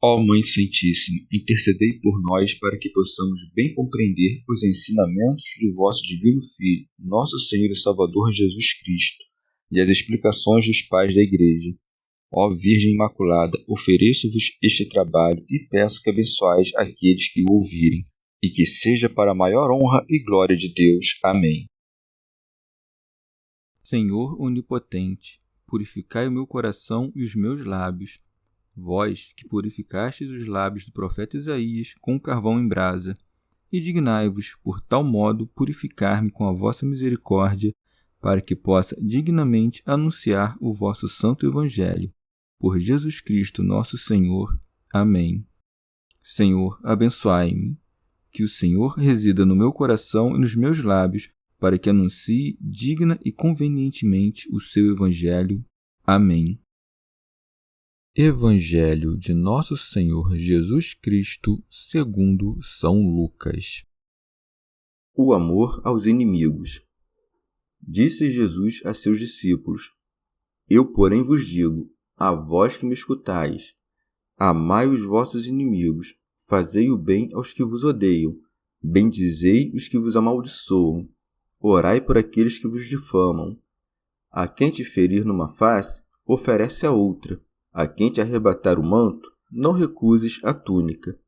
Ó Mãe Santíssima, intercedei por nós para que possamos bem compreender os ensinamentos de vosso Divino Filho, nosso Senhor e Salvador Jesus Cristo, e as explicações dos pais da Igreja. Ó Virgem Imaculada, ofereço-vos este trabalho e peço que abençoais aqueles que o ouvirem, e que seja para a maior honra e glória de Deus. Amém. Senhor onipotente, purificai o meu coração e os meus lábios. Vós, que purificastes os lábios do profeta Isaías com carvão em brasa, e dignai-vos, por tal modo, purificar-me com a vossa misericórdia, para que possa dignamente anunciar o vosso santo Evangelho. Por Jesus Cristo nosso Senhor. Amém. Senhor, abençoai-me. Que o Senhor resida no meu coração e nos meus lábios, para que anuncie digna e convenientemente o seu Evangelho. Amém. Evangelho de Nosso Senhor Jesus Cristo, segundo São Lucas. O amor aos inimigos. Disse Jesus a seus discípulos: Eu, porém, vos digo, a vós que me escutais, amai os vossos inimigos, fazei o bem aos que vos odeiam, bendizei os que vos amaldiçoam, orai por aqueles que vos difamam. A quem te ferir numa face, oferece a outra. A quem te arrebatar o manto, não recuses a túnica.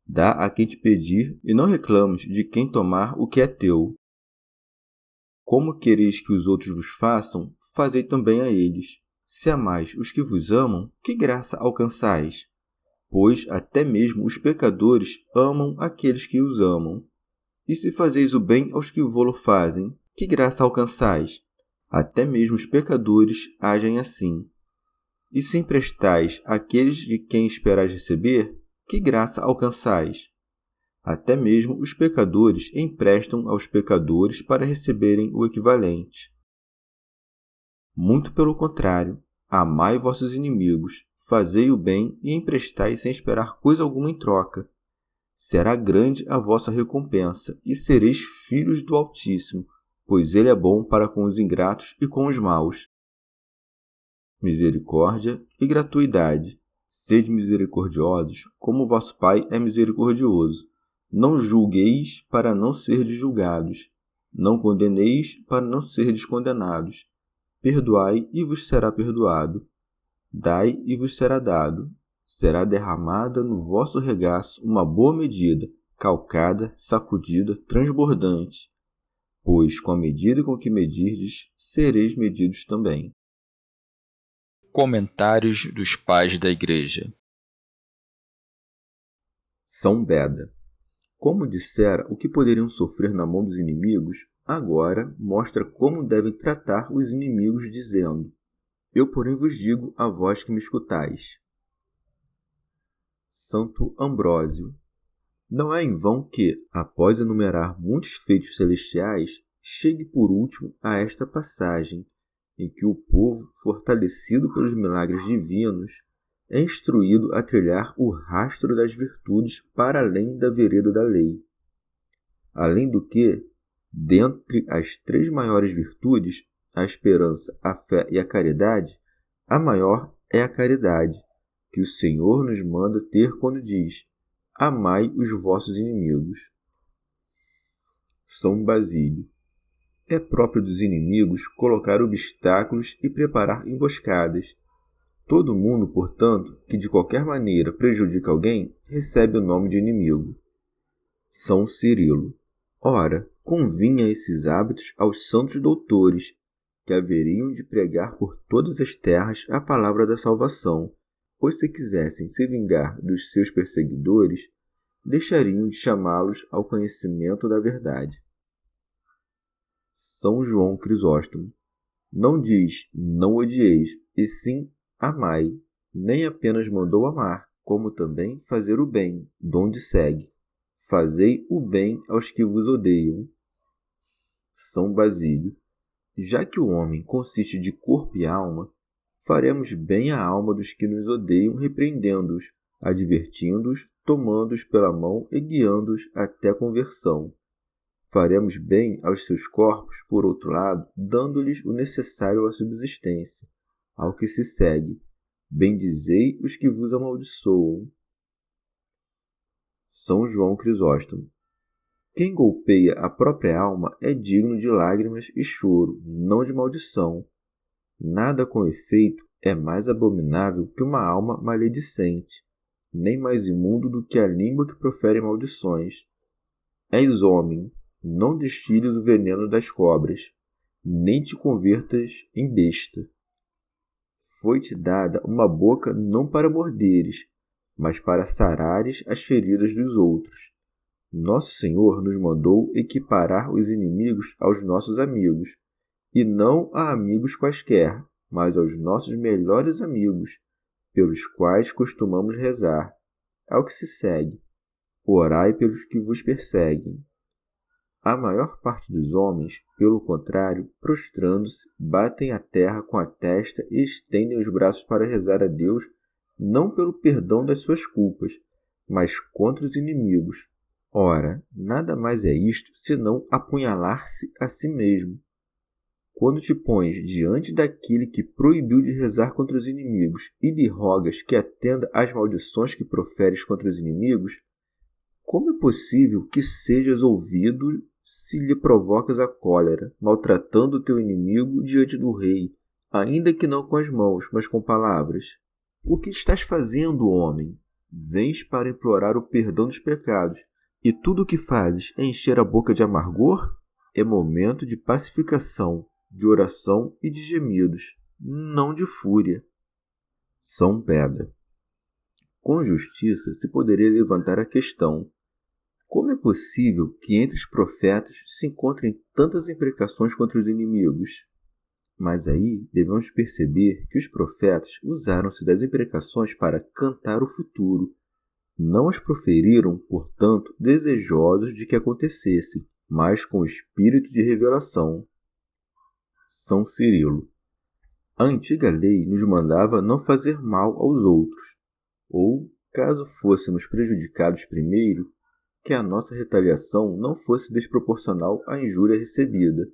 Dá a quem te pedir e não reclames de quem tomar o que é teu. Como quereis que os outros vos façam, fazei também a eles. Se amais os que vos amam, que graça alcançais? Pois até mesmo os pecadores amam aqueles que os amam. E se fazeis o bem aos que vô-lo fazem, que graça alcançais? Até mesmo os pecadores agem assim. E se emprestais àqueles de quem esperais receber, que graça alcançais? Até mesmo os pecadores emprestam aos pecadores para receberem o equivalente. Muito pelo contrário, amai vossos inimigos, fazei o bem e emprestai sem esperar coisa alguma em troca. Será grande a vossa recompensa, e sereis filhos do Altíssimo, pois ele é bom para com os ingratos e com os maus. Misericórdia e gratuidade. Sede misericordiosos, como vosso Pai é misericordioso. Não julgueis para não serdes julgados. Não condeneis para não serdes condenados. Perdoai e vos será perdoado. Dai e vos será dado. Será derramada no vosso regaço uma boa medida, calcada, sacudida, transbordante. Pois com a medida com que medirdes, sereis medidos também. Comentários dos Pais da Igreja. São Beda. Como dissera o que poderiam sofrer na mão dos inimigos, agora mostra como devem tratar os inimigos, dizendo: Eu, porém, vos digo a vós que me escutais. Santo Ambrósio. Não é em vão que, após enumerar muitos feitos celestiais, chegue por último a esta passagem, em que o povo, fortalecido pelos milagres divinos, é instruído a trilhar o rastro das virtudes para além da vereda da lei. Além do que, dentre as 3 maiores virtudes, a esperança, a fé e a caridade, a maior é a caridade, que o Senhor nos manda ter quando diz: Amai os vossos inimigos. São Basílio. É próprio dos inimigos colocar obstáculos e preparar emboscadas. Todo mundo, portanto, que de qualquer maneira prejudica alguém, recebe o nome de inimigo. São Cirilo. Ora, convinha esses hábitos aos santos doutores, que haveriam de pregar por todas as terras a palavra da salvação, pois se quisessem se vingar dos seus perseguidores, deixariam de chamá-los ao conhecimento da verdade. São João Crisóstomo. Não diz não odieis, e sim amai. Nem apenas mandou amar, como também fazer o bem, donde segue. Fazei o bem aos que vos odeiam. São Basílio. Já que o homem consiste de corpo e alma, faremos bem à alma dos que nos odeiam, repreendendo-os, advertindo-os, tomando-os pela mão e guiando-os até a conversão. Faremos bem aos seus corpos, por outro lado, dando-lhes o necessário à subsistência. Ao que se segue: bendizei os que vos amaldiçoam. São João Crisóstomo. Quem golpeia a própria alma é digno de lágrimas e choro, não de maldição. Nada com efeito é mais abominável que uma alma maledicente, nem mais imundo do que a língua que profere maldições. És homem, não destilhes o veneno das cobras, nem te convertas em besta. Foi-te dada uma boca não para morderes, mas para sarares as feridas dos outros. Nosso Senhor nos mandou equiparar os inimigos aos nossos amigos, e não a amigos quaisquer, mas aos nossos melhores amigos, pelos quais costumamos rezar. Ao que se segue: orai pelos que vos perseguem. A maior parte dos homens, pelo contrário, prostrando-se, batem a terra com a testa e estendem os braços para rezar a Deus, não pelo perdão das suas culpas, mas contra os inimigos. Ora, nada mais é isto senão apunhalar-se a si mesmo. Quando te pões diante daquele que proibiu de rezar contra os inimigos e lhe rogas que atenda às maldições que proferes contra os inimigos, como é possível que sejas ouvido se lhe provocas a cólera, maltratando o teu inimigo diante do rei, ainda que não com as mãos, mas com palavras? O que estás fazendo, homem? Vens para implorar o perdão dos pecados, e tudo o que fazes é encher a boca de amargor? É momento de pacificação, de oração e de gemidos, não de fúria. São Beda. Com justiça se poderia levantar a questão: como é possível que entre os profetas se encontrem tantas imprecações contra os inimigos? Mas aí devemos perceber que os profetas usaram-se das imprecações para cantar o futuro. Não as proferiram, portanto, desejosos de que acontecessem, mas com espírito de revelação. São Cirilo. A antiga lei nos mandava não fazer mal aos outros, ou, caso fôssemos prejudicados primeiro, que a nossa retaliação não fosse desproporcional à injúria recebida.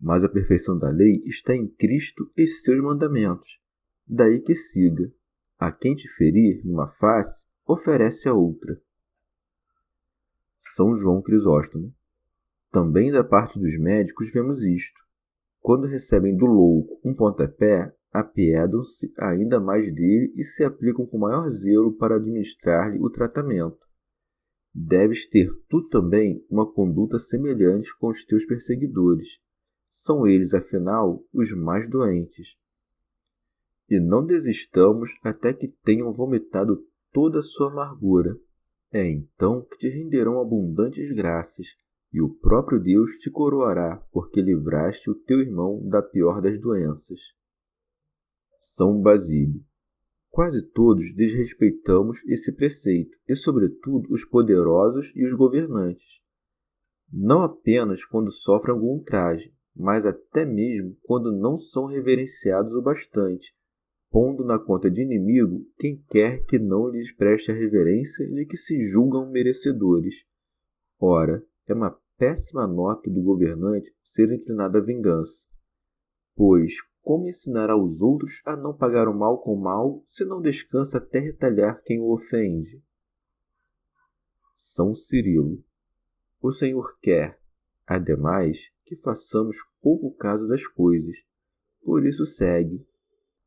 Mas a perfeição da lei está em Cristo e seus mandamentos. Daí que siga: a quem te ferir numa face, oferece a outra. São João Crisóstomo. Também da parte dos médicos vemos isto. Quando recebem do louco um pontapé, apiedam-se ainda mais dele e se aplicam com maior zelo para administrar-lhe o tratamento. Deves ter tu também uma conduta semelhante com os teus perseguidores. São eles, afinal, os mais doentes. E não desistamos até que tenham vomitado toda a sua amargura. É então que te renderão abundantes graças, e o próprio Deus te coroará, porque livraste o teu irmão da pior das doenças. São Basílio. Quase todos desrespeitamos esse preceito, e sobretudo os poderosos e os governantes. Não apenas quando sofrem algum ultraje, mas até mesmo quando não são reverenciados o bastante, pondo na conta de inimigo quem quer que não lhes preste a reverência de que se julgam merecedores. Ora, é uma péssima nota do governante ser inclinado à vingança, pois como ensinar aos outros a não pagar o mal com o mal, se não descansa até retalhar quem o ofende? São Cirilo. O Senhor quer, ademais, que façamos pouco caso das coisas. Por isso segue: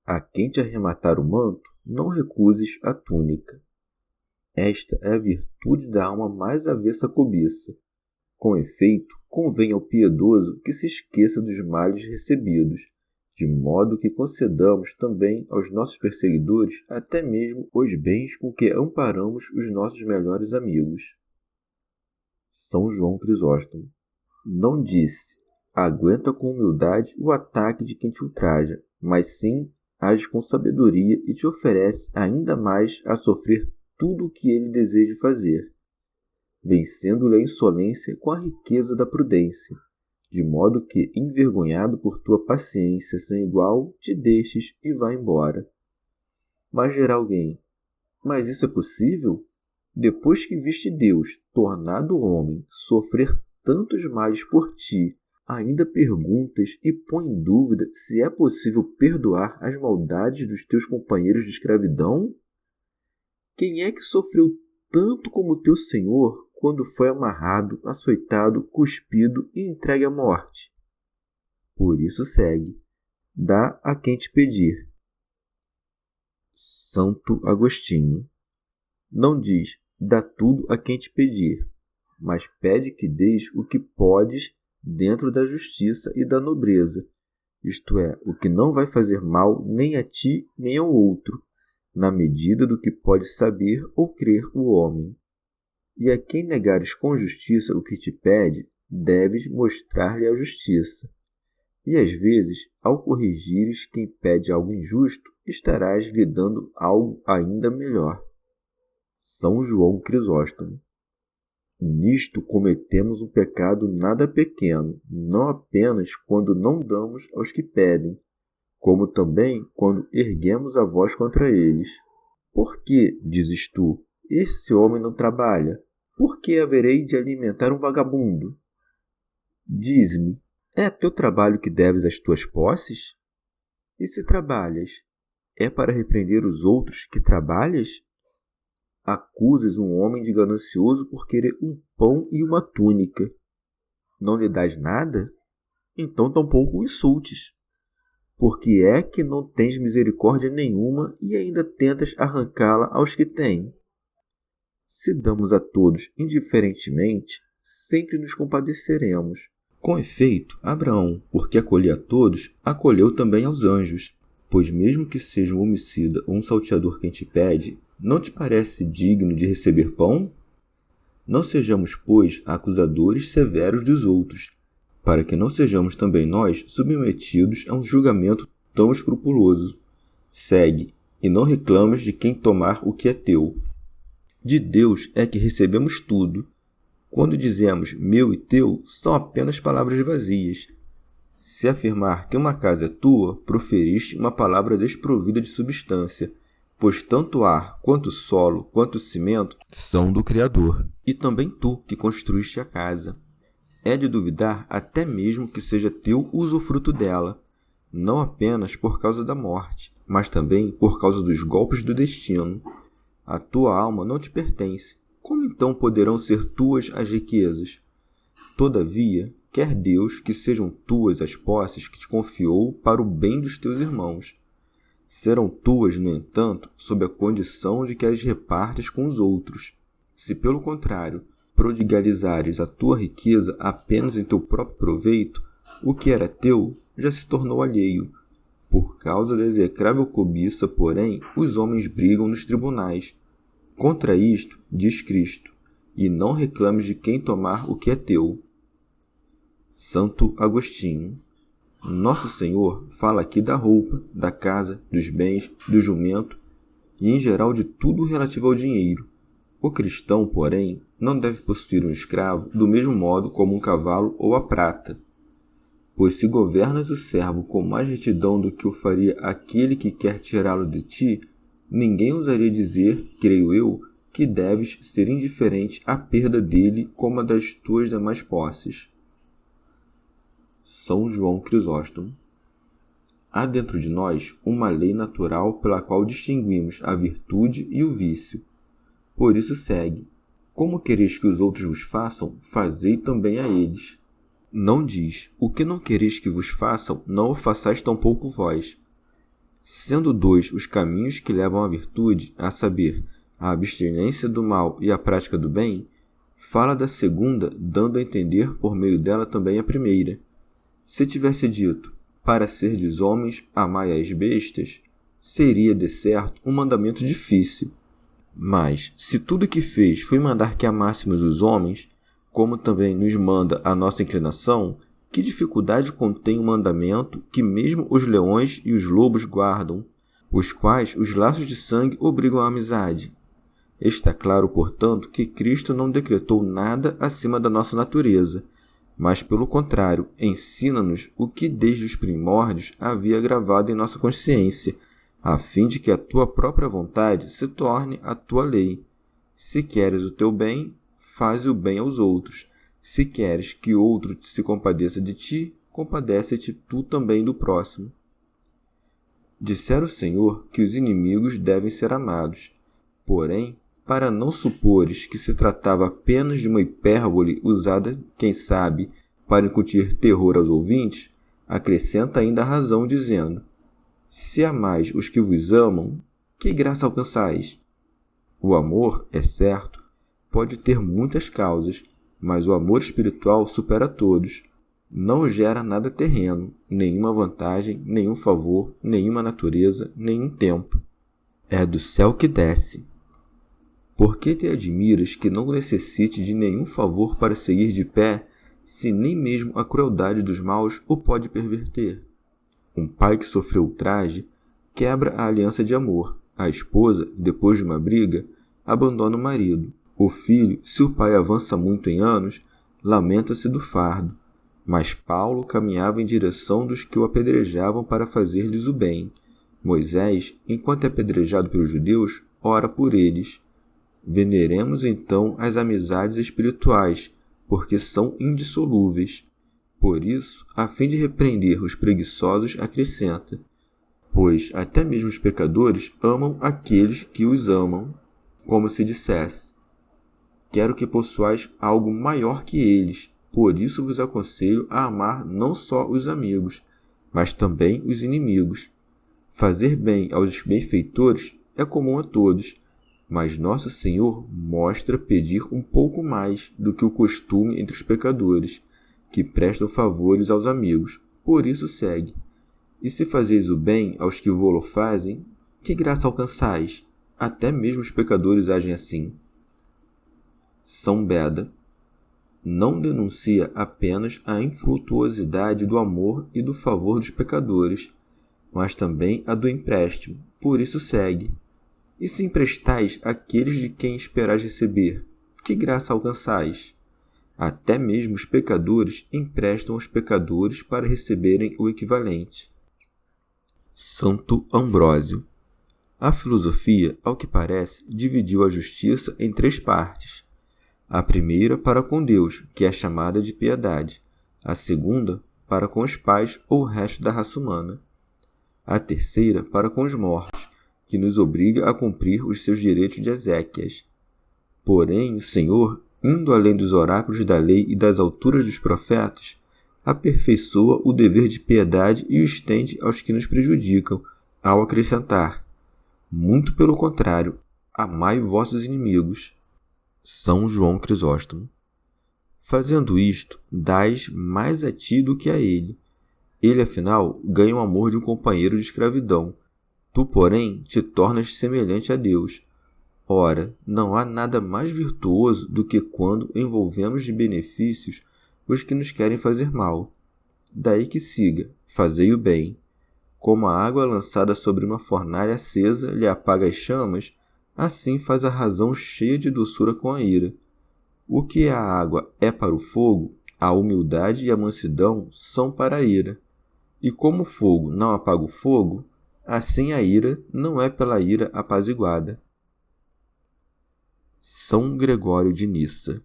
a quem te arrematar o manto, não recuses a túnica. Esta é a virtude da alma mais avessa à cobiça. Com efeito, convém ao piedoso que se esqueça dos males recebidos, de modo que concedamos também aos nossos perseguidores até mesmo os bens com que amparamos os nossos melhores amigos. São João Crisóstomo. Não disse: aguenta com humildade o ataque de quem te ultraja, mas sim age com sabedoria e te oferece ainda mais a sofrer tudo o que ele deseja fazer, vencendo-lhe a insolência com a riqueza da prudência, de modo que, envergonhado por tua paciência sem igual, te deixes e vá embora. Mas dirá alguém: mas isso é possível? Depois que viste Deus, tornado homem, sofrer tantos males por ti, ainda perguntas e põe em dúvida se é possível perdoar as maldades dos teus companheiros de escravidão? Quem é que sofreu tanto como teu senhor quando foi amarrado, açoitado, cuspido e entregue à morte. Por isso segue, dá a quem te pedir. Santo Agostinho. Não diz, dá tudo a quem te pedir, mas pede que deis o que podes dentro da justiça e da nobreza, isto é, o que não vai fazer mal nem a ti nem ao outro, na medida do que pode saber ou crer o homem. E a quem negares com justiça o que te pede, deves mostrar-lhe a justiça. E às vezes, ao corrigires quem pede algo injusto, estarás lhe dando algo ainda melhor. São João Crisóstomo. Nisto cometemos um pecado nada pequeno, não apenas quando não damos aos que pedem, como também quando erguemos a voz contra eles. Por que, dizes tu, esse homem não trabalha? Por que haverei de alimentar um vagabundo? Diz-me, é a teu trabalho que deves as tuas posses? E se trabalhas, é para repreender os outros que trabalhas? Acusas um homem de ganancioso por querer um pão e uma túnica. Não lhe dás nada? Então tampouco o insultes. Porque é que não tens misericórdia nenhuma e ainda tentas arrancá-la aos que têm? Se damos a todos indiferentemente, sempre nos compadeceremos. Com efeito, Abraão, porque acolhia a todos, acolheu também aos anjos. Pois mesmo que seja um homicida ou um salteador quem te pede, não te parece digno de receber pão? Não sejamos, pois, acusadores severos dos outros, para que não sejamos também nós submetidos a um julgamento tão escrupuloso. Segue, e não reclames de quem tomar o que é teu. De Deus é que recebemos tudo. Quando dizemos meu e teu, são apenas palavras vazias. Se afirmar que uma casa é tua, proferiste uma palavra desprovida de substância, pois tanto ar, quanto solo, quanto cimento são do Criador, e também tu que construíste a casa. É de duvidar até mesmo que seja teu usufruto dela, não apenas por causa da morte, mas também por causa dos golpes do destino. A tua alma não te pertence. Como então poderão ser tuas as riquezas? Todavia, quer Deus que sejam tuas as posses que te confiou para o bem dos teus irmãos. Serão tuas, no entanto, sob a condição de que as repartas com os outros. Se, pelo contrário, prodigalizares a tua riqueza apenas em teu próprio proveito, o que era teu já se tornou alheio. Por causa da execrável cobiça, porém, os homens brigam nos tribunais. Contra isto, diz Cristo, e não reclames de quem tomar o que é teu. Santo Agostinho. Nosso Senhor fala aqui da roupa, da casa, dos bens, do jumento e, em geral, de tudo relativo ao dinheiro. O cristão, porém, não deve possuir um escravo do mesmo modo como um cavalo ou a prata. Pois se governas o servo com mais retidão do que o faria aquele que quer tirá-lo de ti, ninguém ousaria dizer, creio eu, que deves ser indiferente à perda dele como a das tuas demais posses. São João Crisóstomo. Há dentro de nós uma lei natural pela qual distinguimos a virtude e o vício. Por isso segue, como quereis que os outros vos façam, fazei também a eles. Não diz, o que não quereis que vos façam, não o façais tampouco vós. Sendo dois os caminhos que levam à virtude, a saber, a abstinência do mal e a prática do bem, fala da segunda, dando a entender por meio dela também a primeira. Se tivesse dito, para serdes homens, amai as bestas, seria, de certo, um mandamento difícil. Mas, se tudo o que fez foi mandar que amássemos os homens, como também nos manda a nossa inclinação, que dificuldade contém o mandamento que mesmo os leões e os lobos guardam, os quais os laços de sangue obrigam à amizade? Está claro, portanto, que Cristo não decretou nada acima da nossa natureza, mas, pelo contrário, ensina-nos o que desde os primórdios havia gravado em nossa consciência, a fim de que a tua própria vontade se torne a tua lei. Se queres o teu bem, faze o bem aos outros. Se queres que outro se compadeça de ti, compadece-te tu também do próximo. Dissera o Senhor que os inimigos devem ser amados. Porém, para não supores que se tratava apenas de uma hipérbole usada, quem sabe, para incutir terror aos ouvintes, acrescenta ainda a razão, dizendo: se amais os que vos amam, que graça alcançais? O amor, é certo, pode ter muitas causas, mas o amor espiritual supera todos. Não gera nada terreno, nenhuma vantagem, nenhum favor, nenhuma natureza, nenhum tempo. É do céu que desce. Por que te admiras que não necessite de nenhum favor para seguir de pé, se nem mesmo a crueldade dos maus o pode perverter? Um pai que sofreu ultraje quebra a aliança de amor. A esposa, depois de uma briga, abandona o marido. O filho, se o pai avança muito em anos, lamenta-se do fardo. Mas Paulo caminhava em direção dos que o apedrejavam para fazer-lhes o bem. Moisés, enquanto é apedrejado pelos judeus, ora por eles. Veneremos então as amizades espirituais, porque são indissolúveis. Por isso, a fim de repreender os preguiçosos, acrescenta: pois até mesmo os pecadores amam aqueles que os amam, como se dissesse: quero que possuais algo maior que eles, por isso vos aconselho a amar não só os amigos, mas também os inimigos. Fazer bem aos benfeitores é comum a todos, mas Nosso Senhor mostra pedir um pouco mais do que o costume entre os pecadores, que prestam favores aos amigos. Por isso segue: e se fazeis o bem aos que vô-lo fazem, que graça alcançais? Até mesmo os pecadores agem assim. São Beda não denuncia apenas a infrutuosidade do amor e do favor dos pecadores, mas também a do empréstimo. Por isso segue: e se emprestais àqueles de quem esperais receber, que graça alcançais? Até mesmo os pecadores emprestam aos pecadores para receberem o equivalente. Santo Ambrósio. A filosofia, ao que parece, dividiu a justiça em 3 partes. A primeira para com Deus, que é chamada de piedade. A segunda para com os pais ou o resto da raça humana. A terceira para com os mortos, que nos obriga a cumprir os seus direitos de Ezequias. Porém, o Senhor, indo além dos oráculos da lei e das alturas dos profetas, aperfeiçoa o dever de piedade e o estende aos que nos prejudicam, ao acrescentar: muito pelo contrário, amai vossos inimigos. São João Crisóstomo. Fazendo isto, dais mais a ti do que a ele. Ele, afinal, ganha o amor de um companheiro de escravidão. Tu, porém, te tornas semelhante a Deus. Ora, não há nada mais virtuoso do que quando envolvemos de benefícios os que nos querem fazer mal. Daí que siga: fazei o bem. Como a água lançada sobre uma fornalha acesa lhe apaga as chamas, assim faz a razão cheia de doçura com a ira. O que a água é para o fogo, a humildade e a mansidão são para a ira. E como o fogo não apaga o fogo, assim a ira não é pela ira apaziguada. São Gregório de Nissa.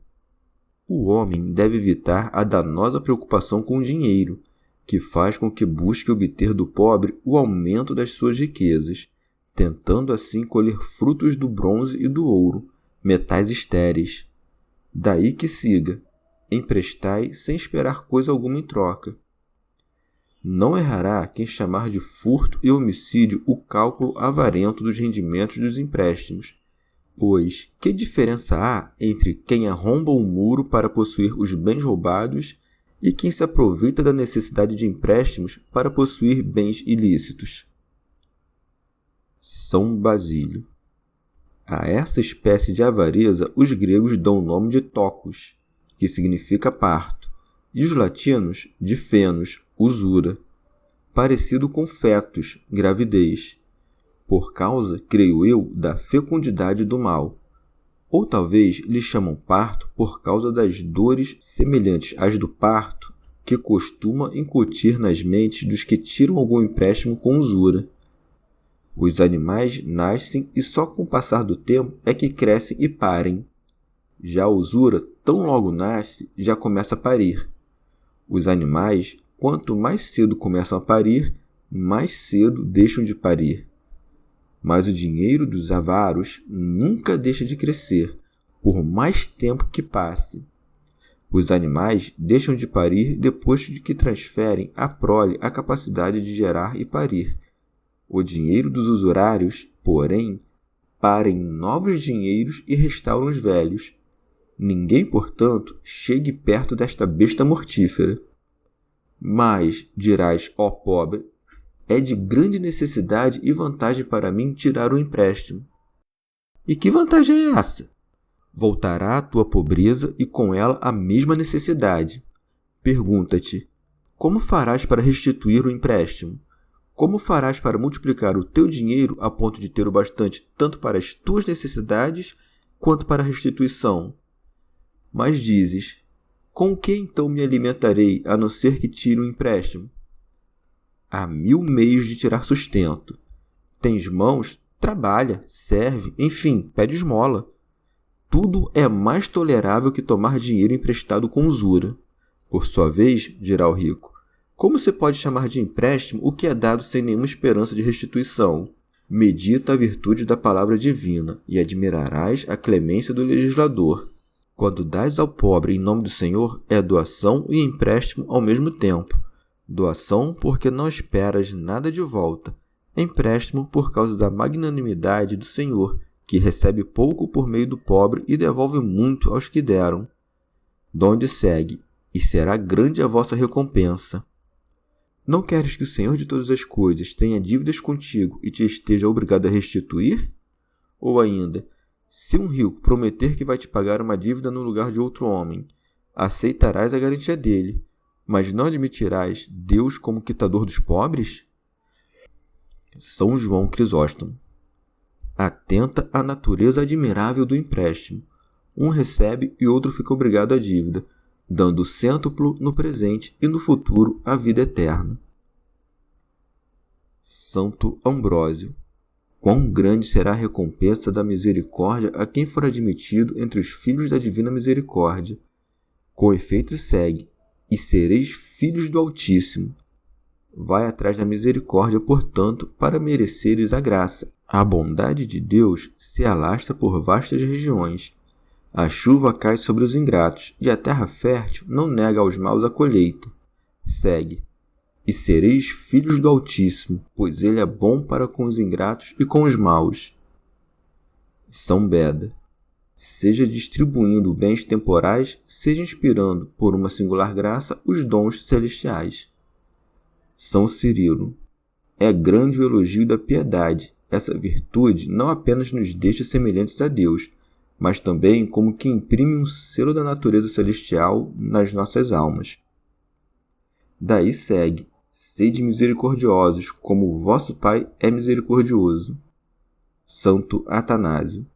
O homem deve evitar a danosa preocupação com o dinheiro, que faz com que busque obter do pobre o aumento das suas riquezas, tentando assim colher frutos do bronze e do ouro, metais estéreis. Daí que siga: emprestai sem esperar coisa alguma em troca. Não errará quem chamar de furto e homicídio o cálculo avarento dos rendimentos dos empréstimos, pois que diferença há entre quem arromba um muro para possuir os bens roubados e quem se aproveita da necessidade de empréstimos para possuir bens ilícitos? São Basílio. A essa espécie de avareza os gregos dão o nome de tocos, que significa parto, e os latinos de fenos, usura, parecido com fetus, gravidez, por causa, creio eu, da fecundidade do mal. Ou talvez lhe chamam parto por causa das dores semelhantes às do parto que costuma incutir nas mentes dos que tiram algum empréstimo com usura. Os animais nascem e só com o passar do tempo é que crescem e parem. Já a usura, tão logo nasce, já começa a parir. Os animais, quanto mais cedo começam a parir, mais cedo deixam de parir. mas o dinheiro dos avaros nunca deixa de crescer, por mais tempo que passe. Os animais deixam de parir depois de que transferem à prole a capacidade de gerar e parir. O dinheiro dos usurários, porém, para em novos dinheiros e restauram os velhos. Ninguém, portanto, chegue perto desta besta mortífera. Mas, dirás, ó pobre, é de grande necessidade e vantagem para mim tirar o empréstimo. E que vantagem é essa? Voltará a tua pobreza e com ela a mesma necessidade. Pergunta-te, como farás para restituir o empréstimo? Como farás para multiplicar o teu dinheiro a ponto de ter o bastante tanto para as tuas necessidades quanto para a restituição? Mas dizes, com que então me alimentarei, a não ser que tire um empréstimo? Há 1000 meios de tirar sustento. Tens mãos? Trabalha, serve, enfim, pede esmola. Tudo é mais tolerável que tomar dinheiro emprestado com usura. Por sua vez, dirá o rico, como se pode chamar de empréstimo o que é dado sem nenhuma esperança de restituição? Medita a virtude da palavra divina e admirarás a clemência do legislador. Quando dás ao pobre em nome do Senhor, é doação e empréstimo ao mesmo tempo. Doação porque não esperas nada de volta. Empréstimo por causa da magnanimidade do Senhor, que recebe pouco por meio do pobre e devolve muito aos que deram. Donde segue, e será grande a vossa recompensa. Não queres que o Senhor de todas as coisas tenha dívidas contigo e te esteja obrigado a restituir? Ou ainda, se um rico prometer que vai te pagar uma dívida no lugar de outro homem, aceitarás a garantia dele, mas não admitirás Deus como quitador dos pobres? São João Crisóstomo. Atenta à natureza admirável do empréstimo. Um recebe e outro fica obrigado à dívida, dando o cêntuplo no presente e no futuro a vida eterna. Santo Ambrósio. Quão grande será a recompensa da misericórdia a quem for admitido entre os filhos da divina misericórdia. Com efeito segue, e sereis filhos do Altíssimo. Vai atrás da misericórdia, portanto, para mereceres a graça. A bondade de Deus se alastra por vastas regiões. A chuva cai sobre os ingratos, e a terra fértil não nega aos maus a colheita. Segue. E sereis filhos do Altíssimo, pois ele é bom para com os ingratos e com os maus. São Beda. Seja distribuindo bens temporais, seja inspirando, por uma singular graça, os dons celestiais. São Cirilo. É grande o elogio da piedade. Essa virtude não apenas nos deixa semelhantes a Deus, mas também como que imprime um selo da natureza celestial nas nossas almas. Daí segue, sede misericordiosos, como o vosso Pai é misericordioso. Santo Atanásio.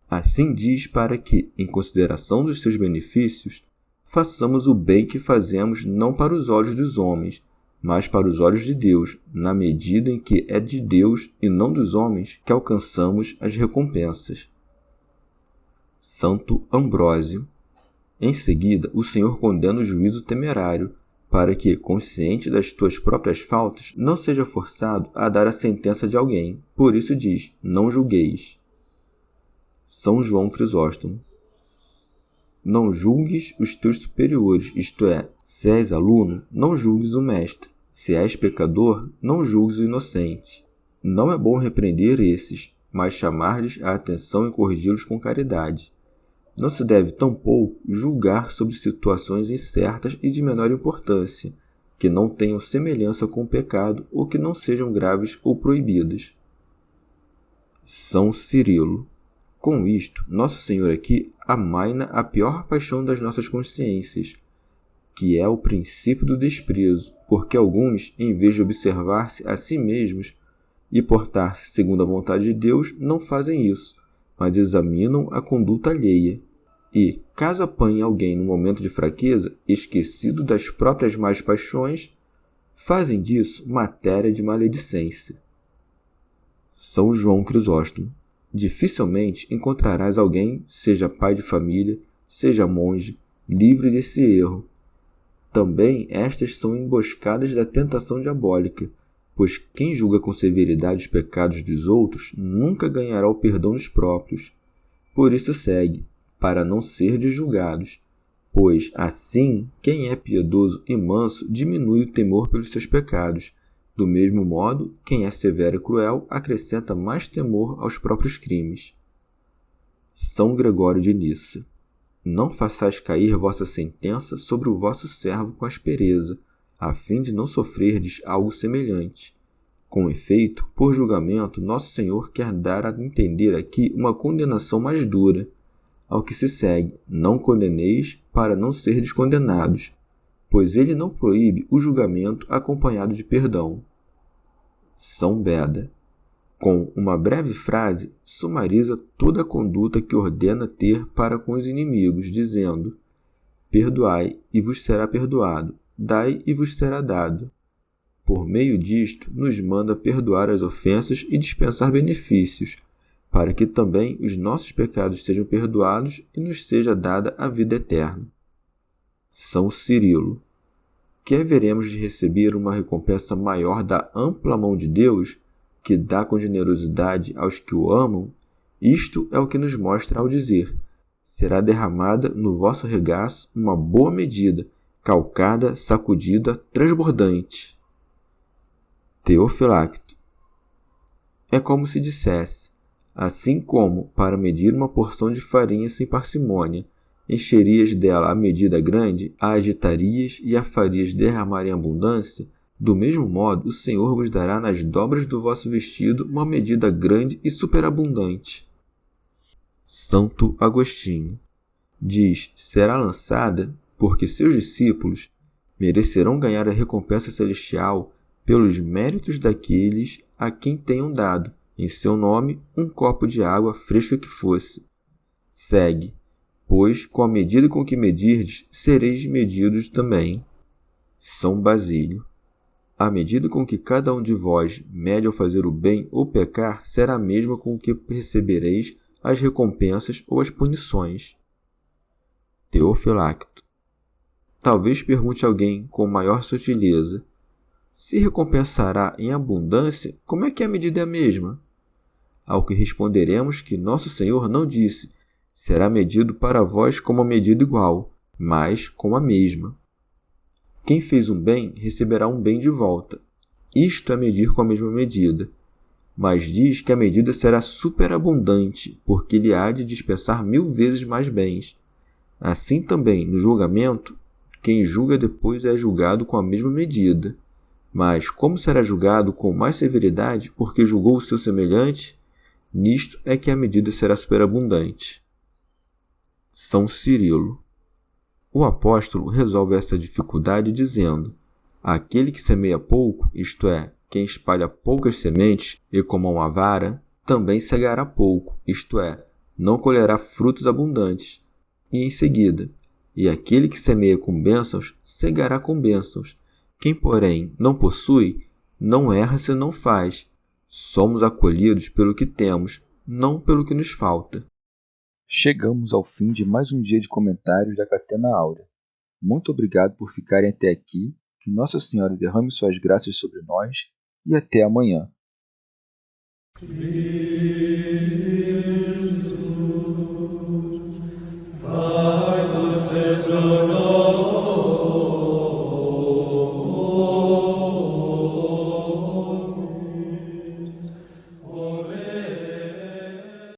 Assim diz para que, em consideração dos seus benefícios, façamos o bem que fazemos não para os olhos dos homens, mas para os olhos de Deus, na medida em que é de Deus e não dos homens que alcançamos as recompensas. Santo Ambrósio. Em seguida, o Senhor condena o juízo temerário, para que, consciente das tuas próprias faltas, não seja forçado a dar a sentença de alguém. Por isso diz, não julgueis. São João Crisóstomo. Não julgues os teus superiores, isto é, se és aluno, não julgues o mestre. Se és pecador, não julgues o inocente. Não é bom repreender esses, mas chamar-lhes a atenção e corrigi-los com caridade. Não se deve, tampouco, julgar sobre situações incertas e de menor importância, que não tenham semelhança com o pecado ou que não sejam graves ou proibidas. São Cirilo. Com isto, Nosso Senhor aqui amaina a pior paixão das nossas consciências, que é o princípio do desprezo, porque alguns, em vez de observar-se a si mesmos e portar-se segundo a vontade de Deus, não fazem isso, mas examinam a conduta alheia. E, caso apanhem alguém no momento de fraqueza, esquecido das próprias más paixões, fazem disso matéria de maledicência. São João Crisóstomo. Dificilmente encontrarás alguém, seja pai de família, seja monge, livre desse erro. Também estas são emboscadas da tentação diabólica, pois quem julga com severidade os pecados dos outros nunca ganhará o perdão dos próprios. Por isso segue, para não serdes julgados, pois assim quem é piedoso e manso diminui o temor pelos seus pecados. Do mesmo modo, quem é severo e cruel acrescenta mais temor aos próprios crimes. São Gregório de Nissa. Não façais cair vossa sentença sobre o vosso servo com aspereza, a fim de não sofrerdes algo semelhante. Com efeito, por julgamento, nosso Senhor quer dar a entender aqui uma condenação mais dura. Ao que se segue, não condeneis para não serdes condenados, pois ele não proíbe o julgamento acompanhado de perdão. São Beda. Com uma breve frase, sumariza toda a conduta que ordena ter para com os inimigos, dizendo: perdoai e vos será perdoado, dai e vos será dado. Por meio disto, nos manda perdoar as ofensas e dispensar benefícios, para que também os nossos pecados sejam perdoados e nos seja dada a vida eterna. São Cirilo. Que haveremos de receber uma recompensa maior da ampla mão de Deus, que dá com generosidade aos que o amam? Isto é o que nos mostra ao dizer: será derramada no vosso regaço uma boa medida, calcada, sacudida, transbordante. Teofilacto. É como se dissesse: assim como, para medir uma porção de farinha sem parcimônia, encherias dela a medida grande, a agitarias e a farias derramar em abundância, do mesmo modo o Senhor vos dará nas dobras do vosso vestido uma medida grande e superabundante. Santo Agostinho. Diz: será lançada, porque seus discípulos merecerão ganhar a recompensa celestial pelos méritos daqueles a quem tenham dado, em seu nome, um copo de água fresca que fosse. Segue, pois com a medida com que medirdes, sereis medidos também. São Basílio. A medida com que cada um de vós mede ao fazer o bem ou pecar será a mesma com que recebereis as recompensas ou as punições. Teofilacto. Talvez pergunte alguém com maior sutileza: se recompensará em abundância, como é que a medida é a mesma? Ao que responderemos que nosso Senhor não disse: será medido para vós com uma medida igual, mas com a mesma. Quem fez um bem receberá um bem de volta. Isto é medir com a mesma medida. Mas diz que a medida será superabundante, porque lhe há de dispensar 1000 vezes mais bens. Assim também, no julgamento, quem julga depois é julgado com a mesma medida. Mas como será julgado com mais severidade, porque julgou o seu semelhante, nisto é que a medida será superabundante. São Cirilo. O apóstolo resolve essa dificuldade dizendo: aquele que semeia pouco, isto é, quem espalha poucas sementes e com mão avara, também cegará pouco, isto é, não colherá frutos abundantes. E em seguida: e aquele que semeia com bênçãos, cegará com bênçãos. Quem, porém, não possui, não erra se não faz. Somos acolhidos pelo que temos, não pelo que nos falta. Chegamos ao fim de mais um dia de comentários da Catena Áurea. Muito obrigado por ficarem até aqui, que Nossa Senhora derrame suas graças sobre nós e até amanhã. Jesus,